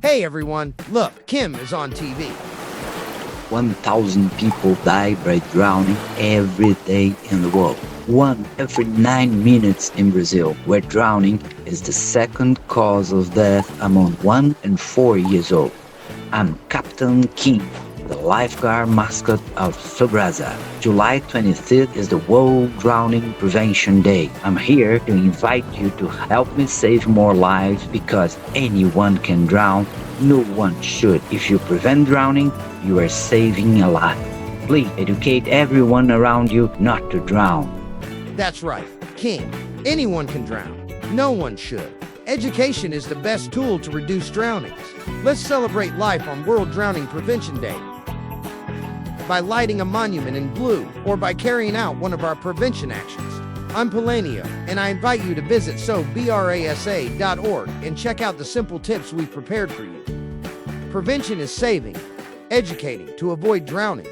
Hey everyone, look, Kim is on TV. 1,000 people die by drowning every day in the world. 1 every 9 minutes in Brazil, where drowning is the second cause of death among 1 and 4 years old. I'm Captain Kim, the lifeguard mascot of SOBRASA. July 23rd is the World Drowning Prevention Day. I'm here to invite you to help me save more lives because anyone can drown. No one should. If you prevent drowning, you are saving a life. Please educate everyone around you not to drown. That's right, King. Anyone can drown. No one should. Education is the best tool to reduce drownings. Let's celebrate life on World Drowning Prevention Day by lighting a monument in blue or by carrying out one of our prevention actions. I'm Polônio, and I invite you to visit SOBRASA.org and check out the simple tips we've prepared for you. Prevention is saving, educating to avoid drowning.